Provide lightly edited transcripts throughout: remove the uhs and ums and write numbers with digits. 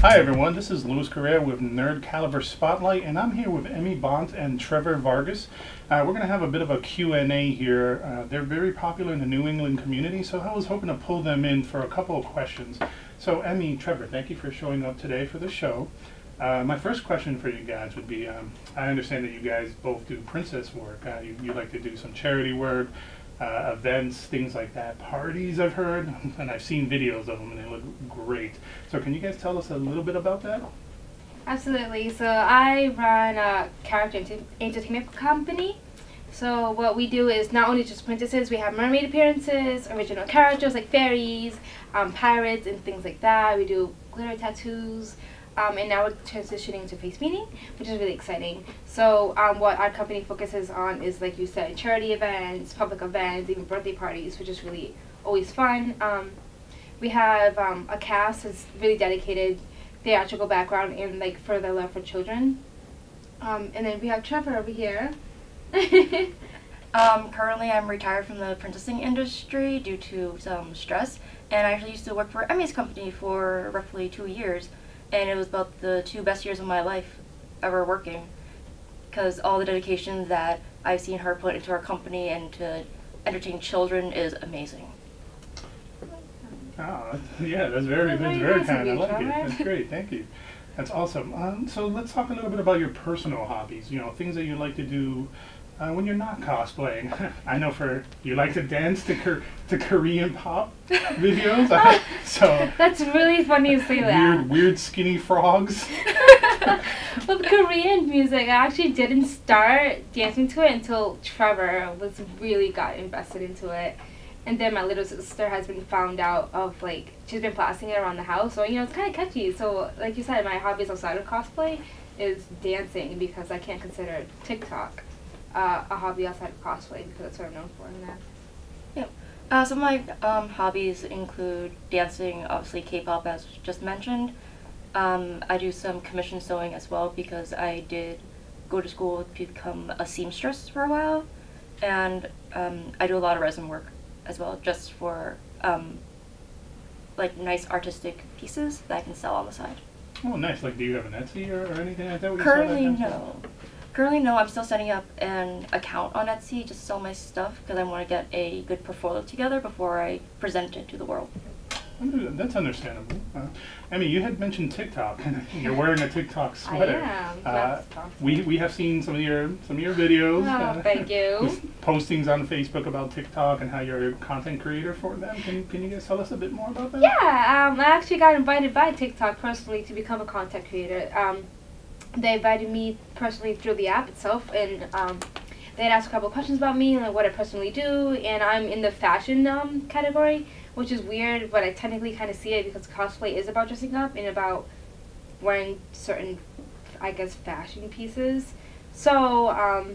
Hi everyone, this is Luis Correa with Nerd Caliber Spotlight, and I'm here with Emmy Bont and Trevor Vargas. We're going to have a bit of a Q&A here. They're very popular in the New England community, so I was hoping to pull them in for a couple of questions. So Emmy, Trevor, thank you for showing up today for the show. My first question for you guys would be, I understand that you guys both do princess work. You like to do some charity work, events, things like that, parties I've heard, and I've seen videos of them and they look great. So can you guys tell us a little bit about that? Absolutely. So I run a character entertainment company. So what we do is not only just princesses, we have mermaid appearances, original characters like fairies, pirates and things like that. We do glitter tattoos. And now we're transitioning to face painting, which is really exciting. So what our company focuses on is, like you said, charity events, public events, even birthday parties, which is really always fun. We have a cast that's really dedicated, theatrical background, and like further love for children. And then we have Trevor over here. Currently I'm retired from the princessing industry due to some stress, and I actually used to work for Emmy's company for roughly 2 years. And it was about the 2 best years of my life ever working, because all the dedication that I've seen her put into our company and to entertain children is amazing. Oh, yeah, that's very kind. I like it. That's great. Thank you. That's awesome. So let's talk a little bit about your personal hobbies. You know, things that you like to do when you're not cosplaying. I know you like to dance to Korean pop videos. So that's really funny to say that. Weird skinny frogs. With Korean music, I actually didn't start dancing to it until Trevor really got invested into it. And then my little sister has been found out of, like, she's been blasting it around the house. So, you know, it's kind of catchy. So, like you said, my hobbies outside of cosplay is dancing, because I can't consider TikTok a hobby outside of cosplay, because that's what I'm known for in that. Yeah. Some of my hobbies include dancing, obviously K-pop as just mentioned. I do some commission sewing as well, because I did go to school to become a seamstress for a while, and I do a lot of resin work as well, just for like nice artistic pieces that I can sell on the side. Oh, nice. Like, do you have an Etsy or anything like that? Currently, no. I'm still setting up an account on Etsy just to sell my stuff, because I want to get a good portfolio together before I present it to the world. That's understandable. I mean, you had mentioned TikTok. You're wearing a TikTok sweater. I am. We have seen some of your videos. Oh, thank you. Postings on Facebook about TikTok and how you're a content creator for them. Can you guys tell us a bit more about that? Yeah, I actually got invited by TikTok personally to become a content creator. They invited me personally through the app itself, and they had asked a couple of questions about me and like what I personally do, and I'm in the fashion category, which is weird, but I technically kind of see it, because cosplay is about dressing up and about wearing certain, I guess, fashion pieces. So,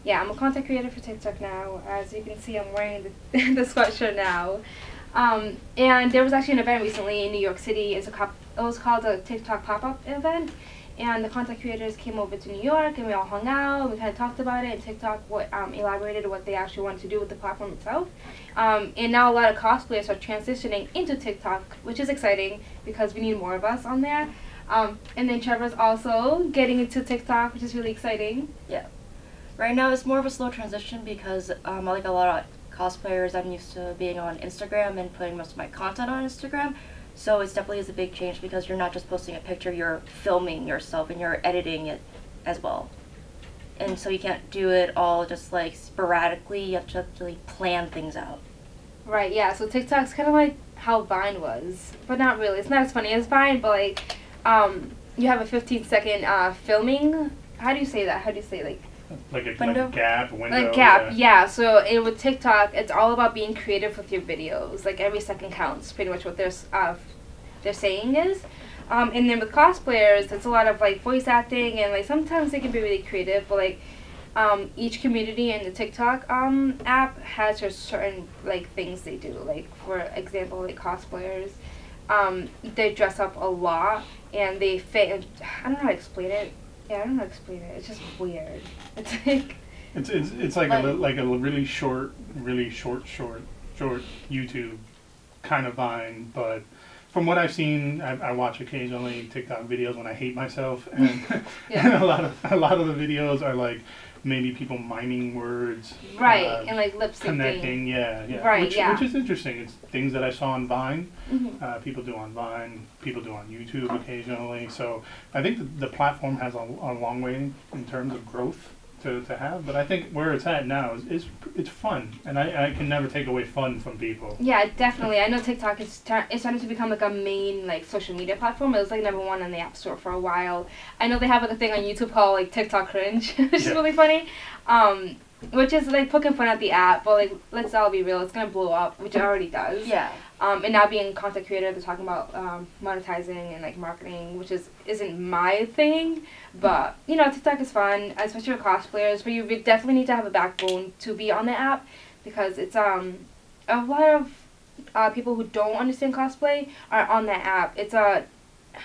yeah, I'm a content creator for TikTok now. As you can see, I'm wearing the sweatshirt now. And there was actually an event recently in New York City. It was called a TikTok pop-up event. And the content creators came over to New York, and we all hung out, and we kind of talked about it, and TikTok elaborated what they actually wanted to do with the platform itself. And now a lot of cosplayers are transitioning into TikTok, which is exciting, because we need more of us on there. And then Trevor's also getting into TikTok, which is really exciting. Yeah. Right now it's more of a slow transition, because like a lot of cosplayers, I'm used to being on Instagram and putting most of my content on Instagram. So it definitely is a big change, because you're not just posting a picture, you're filming yourself and you're editing it as well. And so you can't do it all just like sporadically, you have to actually plan things out. Right, yeah, so TikTok's kind of like how Vine was, but not really. It's not as funny as Vine, but like, you have a 15-second filming, how do you say that? Like a gap, window. Like gap, yeah. So with TikTok, it's all about being creative with your videos. Like every second counts, pretty much what their saying is. And then with cosplayers, it's a lot of like voice acting, and like sometimes they can be really creative, but like each community in the TikTok app has their certain like things they do. Like for example, like cosplayers, they dress up a lot and they fit. I don't know how to explain it. Yeah, I don't know how to explain it. It's just weird. It's like it's like a really short YouTube kind of Vine, but from what I've seen, I watch occasionally TikTok videos when I hate myself, and, Yeah. and a lot of the videos are like maybe people miming words, Right, and like lip syncing. connecting, yeah, Right, which is interesting. It's things that I saw on Vine. Mm-hmm. People do on Vine, people do on YouTube occasionally. So I think the platform has a long way in terms of growth to have, but I think where it's at now is it's fun, and I can never take away fun from people. Yeah, definitely. I know TikTok is it's starting to become like a main like social media platform. It was like number one on the App Store for a while. I know they have like a thing on YouTube called like TikTok cringe, which is really funny. Which is like poking fun at the app, but like let's all be real, it's gonna blow up, which it already does. Yeah. And now being a content creator, they're talking about monetizing and like marketing, which isn't my thing. But you know, TikTok is fun, especially for cosplayers. But you definitely need to have a backbone to be on the app, because it's a lot of people who don't understand cosplay are on that app. It's not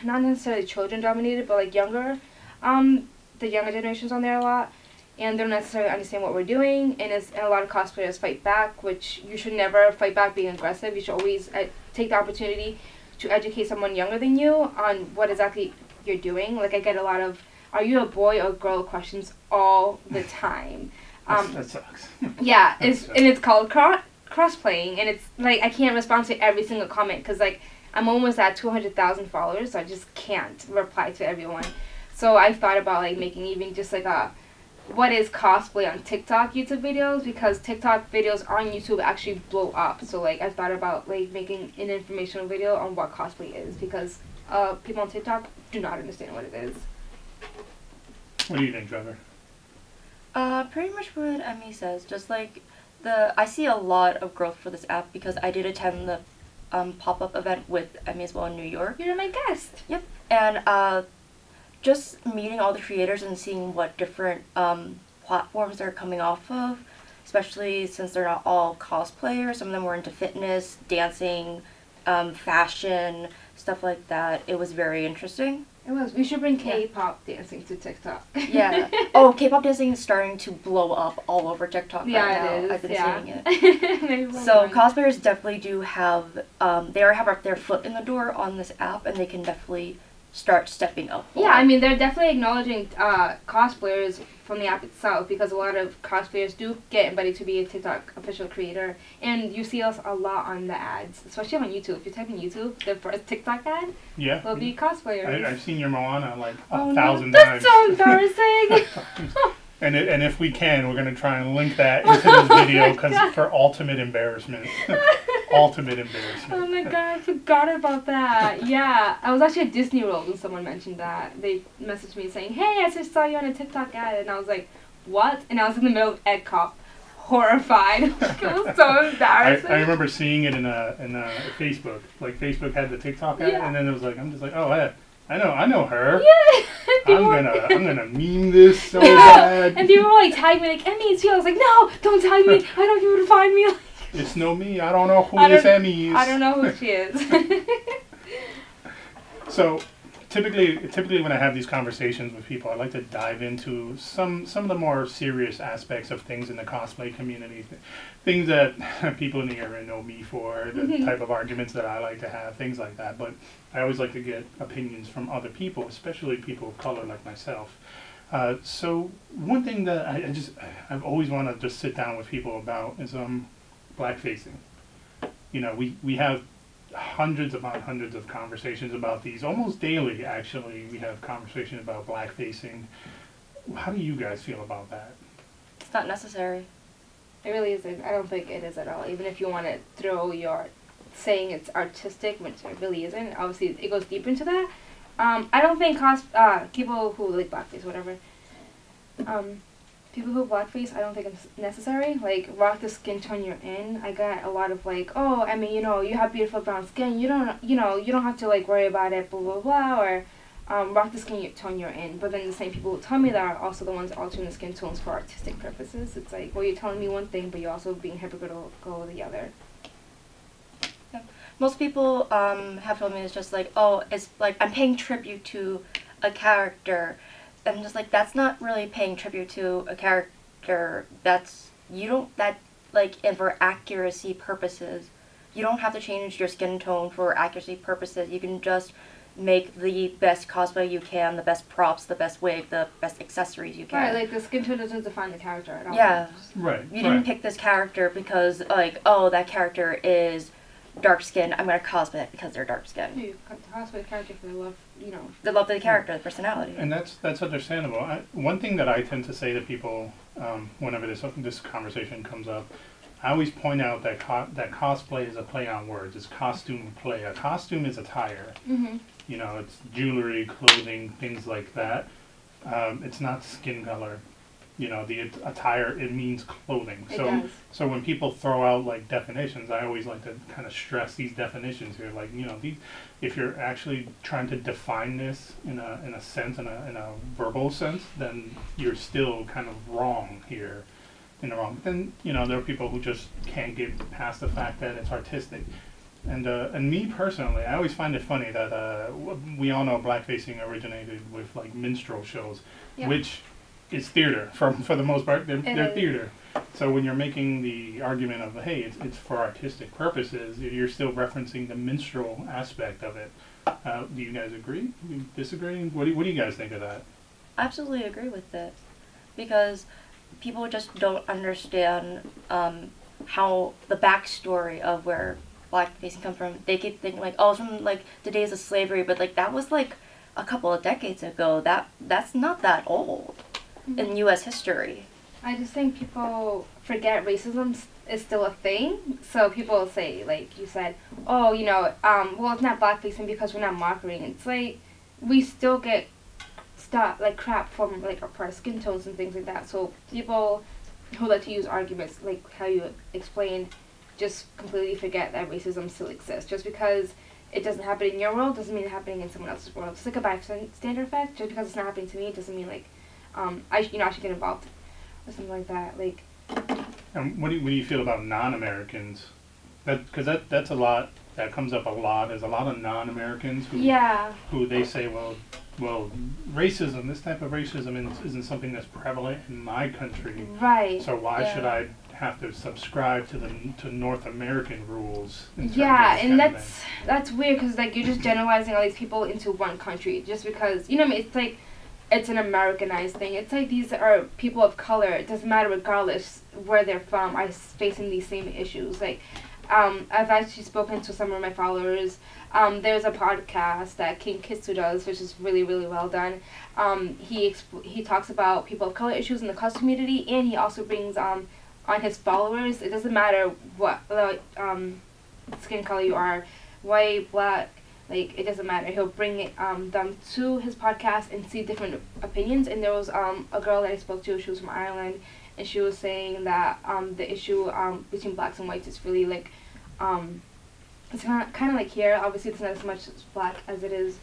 necessarily children dominated, but like younger, the younger generation's on there a lot. And they don't necessarily understand what we're doing, and a lot of cosplayers fight back, which you should never fight back being aggressive. You should always take the opportunity to educate someone younger than you on what exactly you're doing. Like, I get a lot of, are you a boy or girl questions all the time. That sucks. Yeah, it's called crossplaying, and it's like I can't respond to every single comment because like I'm almost at 200,000 followers, so I just can't reply to everyone. So I thought about like making even just like a what is cosplay on TikTok YouTube videos, because TikTok videos on YouTube actually blow up. So like I thought about like making an informational video on what cosplay is, because people on TikTok do not understand what it is. What do you think, Trevor? Pretty much what Emmy says. Just like I see a lot of growth for this app because I did attend the pop-up event with Emmy as well in New York. You're my guest. Yep. And just meeting all the creators and seeing what different platforms they're coming off of, especially since they're not all cosplayers. Some of them were into fitness, dancing, fashion, stuff like that. It was very interesting. It was. We should bring K-pop dancing to TikTok. Yeah. Oh, K-pop dancing is starting to blow up all over TikTok right now. It is. I've been seeing it. So cosplayers definitely do have their foot in the door on this app, and they can definitely start stepping up. Yeah, I mean, they're definitely acknowledging cosplayers from the app itself, because a lot of cosplayers do get invited to be a TikTok official creator, and you see us a lot on the ads, especially on YouTube. If you type in YouTube, the first TikTok ad will be cosplayers. I've seen your Moana like 1,000 times. That's so embarrassing. And if we can, we're going to try and link that into this video because for ultimate embarrassment. Ultimate embarrassment. Oh my god, I forgot about that. Yeah, I was actually at Disney World when someone mentioned that. They messaged me saying, "Hey, I just saw you on a TikTok ad," and I was like, "What?" And I was in the middle of Ed Cop, horrified. It was so embarrassing. I remember seeing it in Facebook. Like Facebook had the TikTok ad, and then it was like, I'm just like, oh, I know her. Yeah. I'm gonna meme this so bad. And people were like tagging me like, "Emmy, it's you." I was like, "No, don't tag me. I don't want you to find me." It's no me. I don't know who this Emmy is. I don't know who she is. So, typically when I have these conversations with people, I like to dive into some of the more serious aspects of things in the cosplay community, things that people in the area know me for, the type of arguments that I like to have, things like that. But I always like to get opinions from other people, especially people of color like myself. So one thing that I've always wanted to just sit down with people about is blackfacing. You know, we have hundreds upon hundreds of conversations about these. Almost daily, actually, we have conversations about blackfacing. How do you guys feel about that? It's not necessary. It really isn't. I don't think it is at all. Even if you want to throw your saying it's artistic, which it really isn't. Obviously, it goes deep into that. I don't think people who like blackface, whatever. People who blackface, I don't think it's necessary. Like, rock the skin tone you're in. I got a lot of like, oh, I mean, you know, you have beautiful brown skin. You don't have to like worry about it, blah blah blah. Or rock the skin tone you're in. But then the same people who tell me that are also the ones altering the skin tones for artistic purposes. It's like, well, you're telling me one thing, but you're also being hypocritical with the other. Yeah. Most people have told me it's just like, oh, it's like I'm paying tribute to a character. I'm just like, that's not really paying tribute to a character. And for accuracy purposes, you don't have to change your skin tone for accuracy purposes. You can just make the best cosplay you can, the best props, the best wig, the best accessories you can. Right, like the skin tone doesn't define the character at all. Yeah. Right. You didn't pick this character because, like, oh, that character is dark skin. I'm gonna cosplay it because they're dark skin. You cosplay the character for the love, you know. The love of the character, the personality. And that's understandable. One thing that I tend to say to people whenever this conversation comes up, I always point out that that cosplay is a play on words. It's costume play. A costume is attire. Mm-hmm. You know, it's jewelry, clothing, things like that. It's not skin color. You know, the attire, it means clothing. It does. So when people throw out like definitions, I always like to kind of stress these definitions here. Like, you know, if you're actually trying to define this in a sense, in a verbal sense, then you're still kind of wrong here. But then, you know, there are people who just can't get past the fact that it's artistic. And me personally, I always find it funny that we all know blackfacing originated with like minstrel shows, Yep. which is theater for the most part. They're theater. So when you're making the argument of, hey, it's for artistic purposes, you're still referencing the minstrel aspect of it. Do you guys agree? Do you disagree? What do you guys think of that? I absolutely agree with it, because people just don't understand how the backstory of where blackfacing comes from. They keep thinking like, oh, it's from like the days of slavery, but like that was like a couple of decades ago. That's not that old in U.S. history. I just think people forget racism is still a thing. So people say, like you said, oh, you know, well, it's not blackfacing because we're not marketing. It's like we still get like crap from like for our skin tones and things like that. So people who like to use arguments like how you explained just completely forget that racism still exists. Just because it doesn't happen in your world doesn't mean it's happening in someone else's world. It's like a bystander effect. Just because it's not happening to me doesn't mean like I should get involved or something like that. Like. And what do you feel about non-Americans? Because that's a lot that comes up a lot. There's a lot of non-Americans who they say, well, racism, this type of racism isn't something that's prevalent in my country. Right. So why should I have to subscribe to North American rules? Yeah, and that's weird because like you're just generalizing all these people into one country just because, you know what I mean? It's like it's an Americanized thing. It's like these are people of color. It doesn't matter regardless where they're from are facing these same issues. Like I've actually spoken to some of my followers. There's a podcast that King Kitsu does, which is really, really well done. He talks about people of color issues in the cosplay community, and he also brings on his followers. It doesn't matter what skin color you are, white, black, like it doesn't matter. He'll bring them to his podcast and see different opinions. And there was a girl that I spoke to. She was from Ireland, and she was saying that the issue between blacks and whites is really like it's kind of like here. Obviously, it's not as much black as it is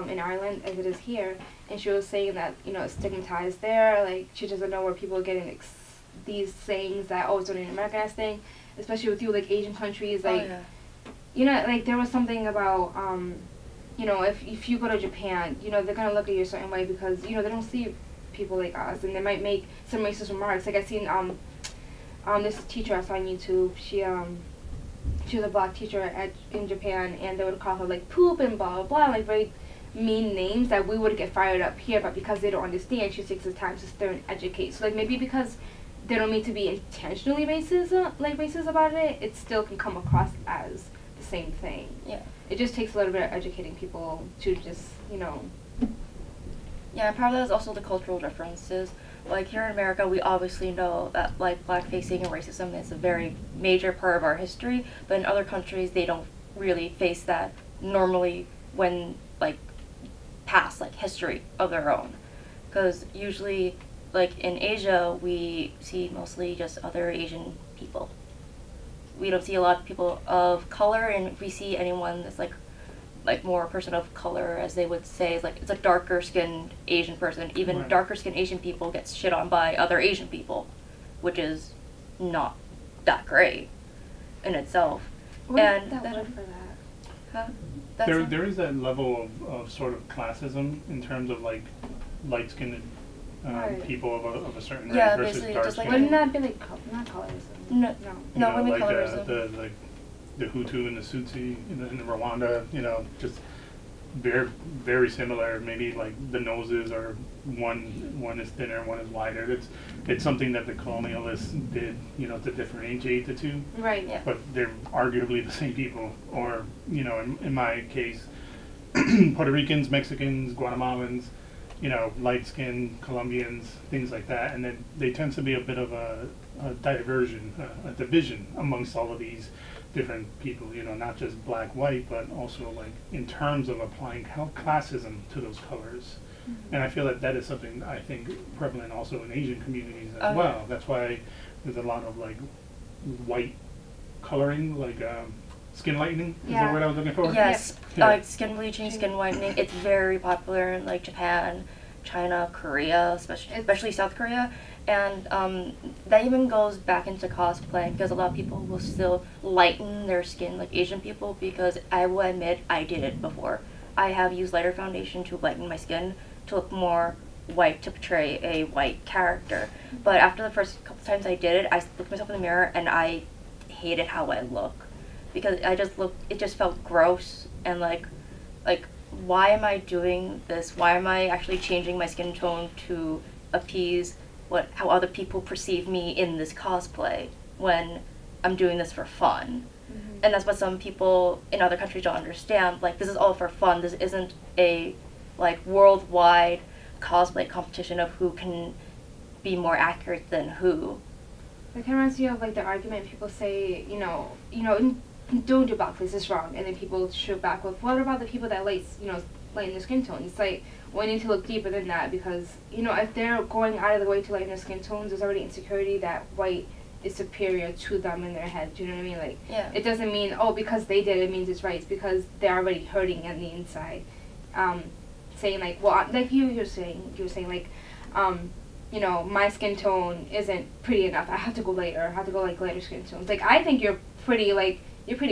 in Ireland as it is here. And she was saying that, you know, it's stigmatized there. Like, she doesn't know where people are getting these sayings that, oh, it's only an Americanized thing. Especially with like Asian countries. Like, you know, like there was something about, you know, if you go to Japan, you know, they're going to look at you a certain way because, you know, they don't see people like us. And they might make some racist remarks. Like, I seen this teacher I saw on YouTube. She was a black teacher in Japan, and they would call her like poop and blah blah blah, like very mean names that we would get fired up here, but because they don't understand, she takes the time to sit there and educate. So like maybe because they don't mean to be intentionally racist about it, it still can come across as the same thing. Yeah. It just takes a little bit of educating people to just, you know. Yeah, part of that is also the cultural differences. Like here in America, we obviously know that like blackfacing and racism is a very major part of our history, but in other countries they don't really face that normally when like past like history of their own. Because usually like in Asia we see mostly just other Asian people. We don't see a lot of people of color, and if we see anyone that's like more a person of color, as they would say, is like it's a darker skinned Asian person. Even darker skinned Asian people get shit on by other Asian people, which is not that great in itself. What and is that word for that? Huh? There is that level of sort of classism in terms of like light skinned people of a certain race versus dark just like skinned. Wouldn't that be like not colorism? No, You know, women like colorism. the Hutu and the Tutsi in the Rwanda, you know, just very similar. Maybe like the noses are one is thinner, one is wider. It's something that the colonialists did, you know, to differentiate the two. Right. Yeah. But they're arguably the same people, or you know, in my case, Puerto Ricans, Mexicans, Guatemalans, you know, light-skinned Colombians, things like that, and then they tend to be a bit of a diversion, a division amongst all of these different people, you know, not just black, white, but also like in terms of applying classism to those colors. Mm-hmm. And I feel that is something I think prevalent also in Asian communities as well. That's why there's a lot of like white coloring, like skin lightening is the word I was looking for. Yes, like skin bleaching, skin whitening. It's very popular in like Japan, China, Korea, especially South Korea. And that even goes back into cosplay, because a lot of people will still lighten their skin, like Asian people, because I will admit I did it before. I have used lighter foundation to lighten my skin to look more white, to portray a white character. But after the first couple times I did it, I looked at myself in the mirror and I hated how I look, because it just felt gross, and like why am I doing this? Why am I actually changing my skin tone to appease how other people perceive me in this cosplay when I'm doing this for fun? Mm-hmm. And that's what some people in other countries don't understand. Like, this is all for fun. This isn't a like worldwide cosplay competition of who can be more accurate than who. It kind of reminds me of like the argument people say, you know, don't do blackface, this is wrong, and then people shoot back with, what about the people that lighten their skin tone? It's like, we need to look deeper than that, because, you know, if they're going out of the way to lighten their skin tones, there's already insecurity that white is superior to them in their head. Do you know what I mean? Like, it doesn't mean, oh, because they did it means it's right. It's because they're already hurting on the inside. Saying like, well, like you were saying like, you know, my skin tone isn't pretty enough. I have to go lighter. I have to go like lighter skin tones. Like, I think you're pretty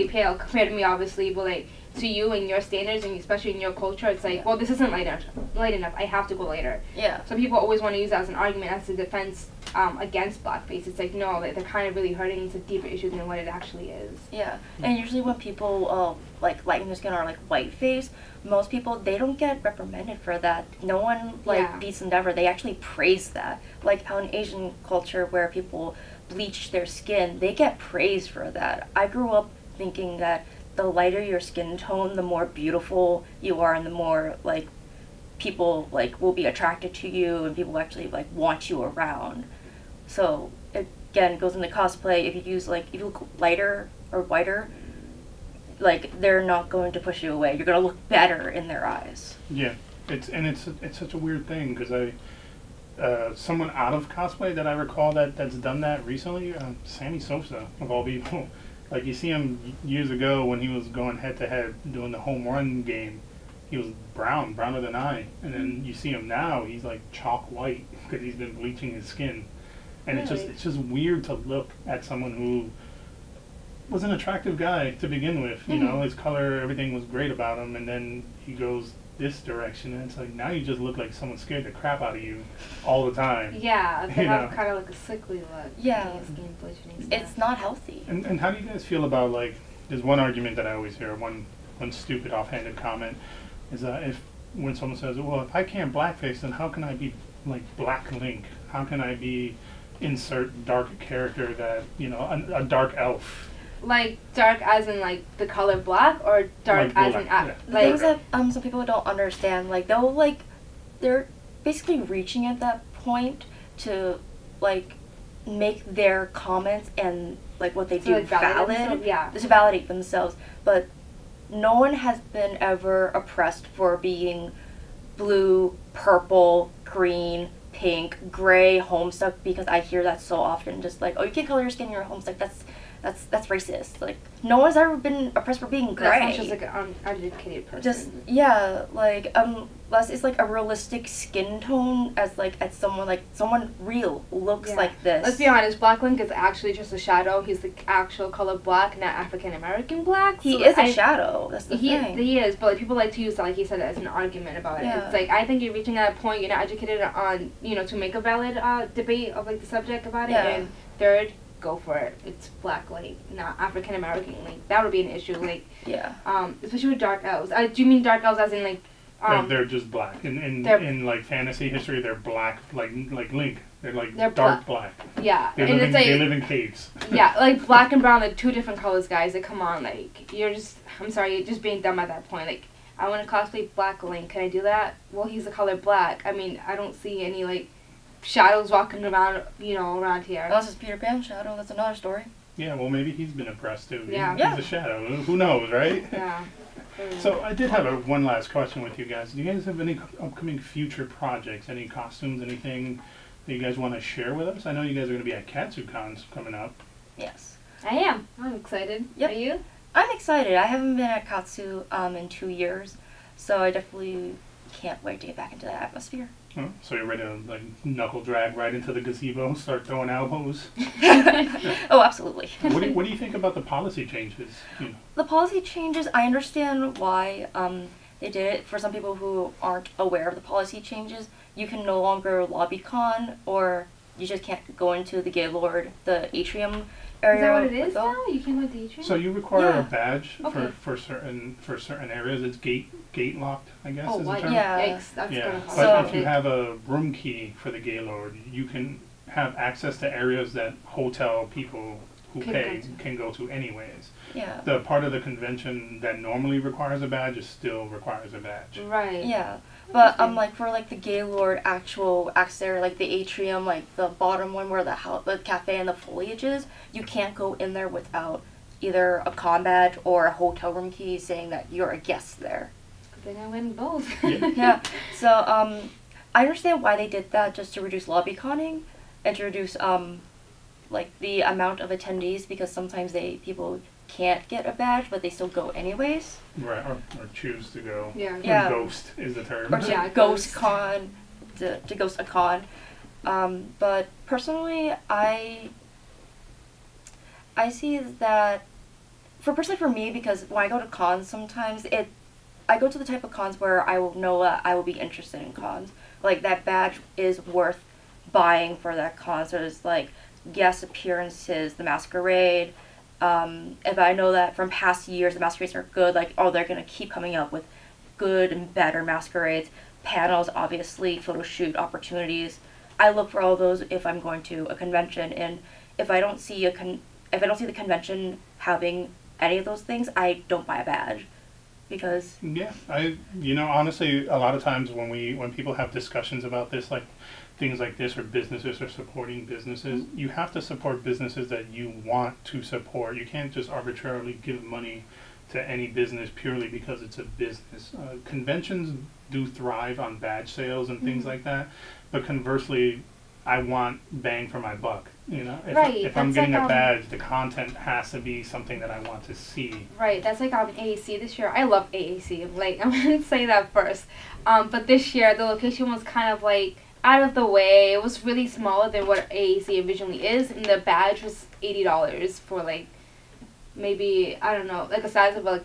pale compared to me, obviously, but like, to you and your standards, and especially in your culture, it's like, well, this isn't light enough. I have to go lighter. Yeah. So people always want to use that as an argument, as a defense against blackface. It's like, no, they're kind of really hurting. It's a deeper issue than what it actually is. Yeah. And usually when people like lighten their skin or like whiteface, most people, they don't get reprimanded for that. No one beats them ever. They actually praise that. Like how in Asian culture where people bleach their skin, they get praised for that. I grew up thinking that the lighter your skin tone, the more beautiful you are, and the more like people like will be attracted to you, and people actually like want you around. So again, it goes into cosplay. If you look lighter or whiter, like they're not going to push you away. You're gonna look better in their eyes. Yeah, it's such a weird thing, because someone out of cosplay that I recall that's done that recently, Sammy Sosa of all people. Like, you see him years ago when he was going head-to-head doing the home run game. He was browner than I. And then you see him now, he's like chalk white because he's been bleaching his skin. And really? It's just weird to look at someone who was an attractive guy to begin with. You know, his color, everything was great about him. And then he goes this direction, and it's like, now you just look like someone scared the crap out of you all the time. Yeah, they have kind of like a sickly look. Yeah. It's not healthy. And how do you guys feel about, like, there's one argument that I always hear, one stupid offhanded comment, is when someone says, well, if I can't blackface, then how can I be like Black Link? How can I be insert dark character that, you know, a dark elf? Like dark as in like the color black, or dark like as in the things that some people don't understand, like they're basically reaching at that point to like make their comments and like what they do like valid, to validate themselves. But no one has been ever oppressed for being blue, purple, green, pink, gray, homestuck, because I hear that so often. Just like, oh, you can't color your skin, you're homestuck. That's racist. Like, no one's ever been oppressed for being gray. That's not just like an uneducated person. Just, yeah, like, unless it's like a realistic skin tone as someone real looks like this. Let's be honest, Black Link is actually just a shadow. He's the actual color black, not African American black. He is a shadow. That's the thing. He is, but like, people like to use that, like he said, as an argument about it. It's like, I think you're reaching at a point, you're not educated on, you know, to make a valid debate of like the subject about it. And third, go for it. It's black, like, not African American. Like, that would be an issue. Like, Yeah. especially with dark elves. Do you mean dark elves as in, like, they're just black. In like fantasy history, they're black, like Link. They're dark black. Yeah, they live in caves. Yeah, like black and brown, like 2 different colors, guys. Like, come on, like I'm sorry, you're just being dumb at that point. Like, I want to cosplay Black Link. Can I do that? Well, he's the color black. I mean, I don't see any like shadows walking around, around here. Unless it's Peter Pan's shadow, that's another story. Yeah, well, maybe he's been oppressed too. Yeah. He's a shadow. Who knows, right? Yeah. So I did have one last question with you guys. Do you guys have any upcoming future projects? Any costumes? Anything that you guys want to share with us? I know you guys are going to be at Katsucon coming up. Yes. I am. I'm excited. Yep. Are you? I'm excited. I haven't been at Katsu in 2 years, so I definitely can't wait to get back into that atmosphere. Oh, so you're ready to like knuckle drag right into the gazebo, start throwing elbows? Oh, absolutely. What do you think about the policy changes? The policy changes, I understand why they did it. For some people who aren't aware of the policy changes, you can no longer lobby con, or you just can't go into the Gaylord, the atrium area. Is that what it is now? You can't go to the atrium? So you require Yeah. a badge Okay. for certain areas. It's gate locked, I guess. Oh, is the what? term. Yeah. Yikes, that's Yeah, gonna but cause if you have a room key for the Gaylord, you can have access to areas that hotel people who pay can go to anyways. Yeah. The part of the convention that normally requires a badge still requires a badge. Right. Yeah. But like for like the Gaylord actual access area, like the atrium, like the bottom one where the cafe and the foliage is, you can't go in there without either a con badge or a hotel room key saying that you're a guest there. Good thing I win both. Yeah. Yeah. So I understand why they did that, just to reduce lobby conning and to reduce like the amount of attendees, because sometimes people can't get a badge but they still go anyways. Right, or choose to go. Yeah. Or Yeah. ghost is the term. Or to Yeah, ghost con, to ghost a con. But personally, I see that for me, because when I go to cons sometimes I go to the type of cons where I will know that I will be interested in cons. Like, that badge is worth buying for that con. So there's like guest appearances, the masquerade. If I know that from past years the masquerades are good, like, oh, they're gonna keep coming up with good and better masquerades. Panels, obviously, photo shoot opportunities. I look for all those if I'm going to a convention, and if I don't see the convention having any of those things, I don't buy a badge. Because Yeah, honestly, a lot of times when people have discussions about this, like things like this, or businesses are supporting businesses, you have to support businesses that you want to support. You can't just arbitrarily give money to any business purely because it's a business. Conventions do thrive on badge sales and things like that, but conversely, I want bang for my buck. If I'm getting a badge, the content has to be something that I want to see. Right, that's like AAC this year. I love AAC. Like, I'm gonna say that first. But this year the location was kind of like out of the way. It was really smaller than what AAC originally is, and the badge was $80 for like maybe, I don't know, like the size of a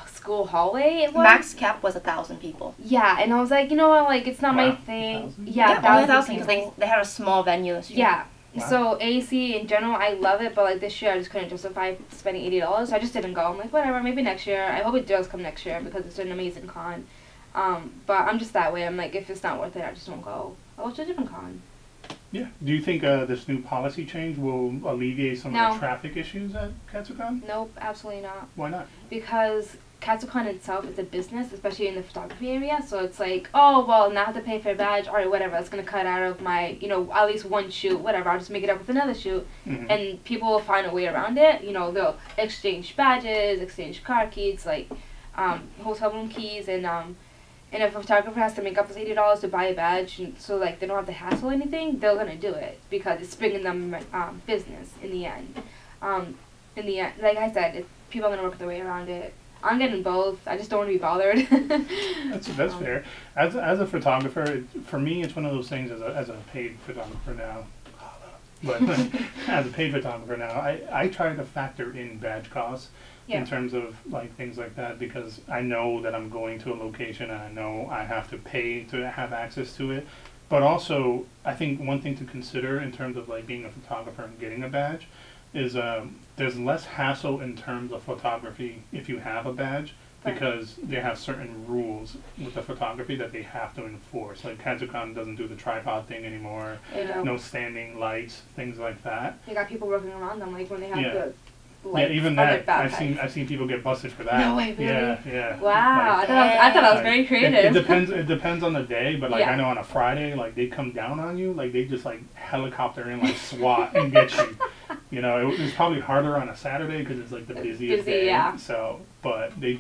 school hallway. max cap was 1,000 people. Yeah, and I was like, you know what, like, it's not my Wow, thing. 1,000? Yeah, only 1,000 people. because they had a small venue this year. Yeah. Wow. So AAC in general, I love it, but like this year I just couldn't justify spending $80, so I just didn't go. I'm like, whatever, maybe next year. I hope it does come next year because it's an amazing con. But I'm just that way. I'm like, if it's not worth it, I just won't go. I'll go to a different con. Yeah. Do you think this new policy change will alleviate some of No. the traffic issues at Katsucon? Nope, absolutely not. Why not? Because Katsucon itself is a business, especially in the photography area, so it's like, oh, well, now I have to pay for a badge, alright, whatever, it's going to cut out of my, at least one shoot, whatever, I'll just make it up with another shoot, and people will find a way around it, they'll exchange badges, exchange car keys, like, hotel room keys, and if a photographer has to make up his $80 to buy a badge, and so, like, they don't have to hassle anything, they're going to do it, because it's bringing them business in the end. Like I said, people are going to work their way around it. I'm getting both. I just don't want to be bothered. That's fair. As a photographer, for me, it's one of those things. As a paid photographer now, but as a paid photographer now, I try to factor in badge costs in terms of like things like that, because I know that I'm going to a location and I know I have to pay to have access to it. But also, I think one thing to consider in terms of like being a photographer and getting a badge is there's less hassle in terms of photography if you have a badge, Right. because they have certain rules with the photography that they have to enforce. Like Katsucon doesn't do the tripod thing anymore, You know, no standing lights, things like that. you got people working around them, like when they have Yeah. the Yeah, lights even on their that, I've backpacks. seen people get busted for that. No way, really? Yeah, yeah. Wow, Like, I thought that was like, very It creative. depends. It depends on the day, but like Yeah. I know on a Friday, like they come down on you, like they just like helicopter in like SWAT and get you. You know, it's probably harder on a Saturday because it's like the busiest Busy, day. yeah. So, but they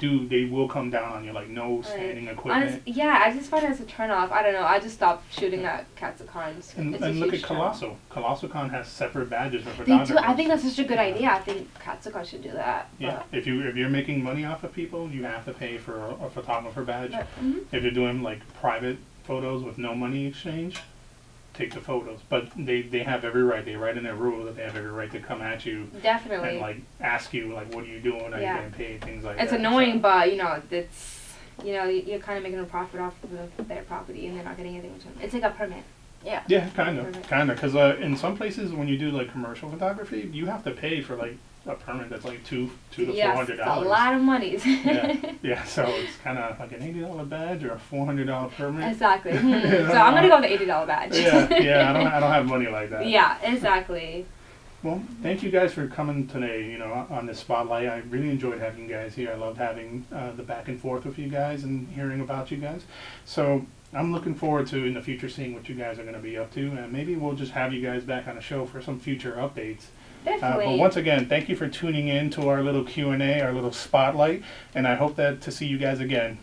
will come down on you, like no standing equipment. Yeah, I just find it as a turnoff. I don't know. I just stopped shooting at Katsucons. And, It's a and look at huge turnoff. Colosso. Colossocon has separate badges for They photographers. do. I think that's such a good idea. I think Katsucon should do that. Yeah, if you're making money off of people, you have to pay for a photographer badge. Mm-hmm. If you're doing like private photos with no money exchange, take the photos. But they have every right. They write in their rule that they have every right to come at you Definitely. and like ask you like, what are you doing? Are Yeah. you getting paid? Things like that. It's annoying, but you know, it's you're kind of making a profit off of their property, and they're not getting anything in return. It's like a permit. Yeah. Yeah, kind of, because in some places when you do like commercial photography, you have to pay for like a permit that's like $200 to Yes, $400. it's a lot of money. Yeah, so it's kind of like an $80 badge or a $400 permit. Exactly. So I'm gonna go with the $80 badge. Yeah, I don't have money like that. Yeah, exactly. Well, thank you guys for coming today, you know, on this spotlight. I really enjoyed having you guys here. I loved having the back and forth with you guys and hearing about you guys. So I'm looking forward to, in the future, seeing what you guys are going to be up to. And maybe we'll just have you guys back on the show for some future updates. Definitely. But once again, thank you for tuning in to our little Q&A, our little spotlight. And I hope to see you guys again.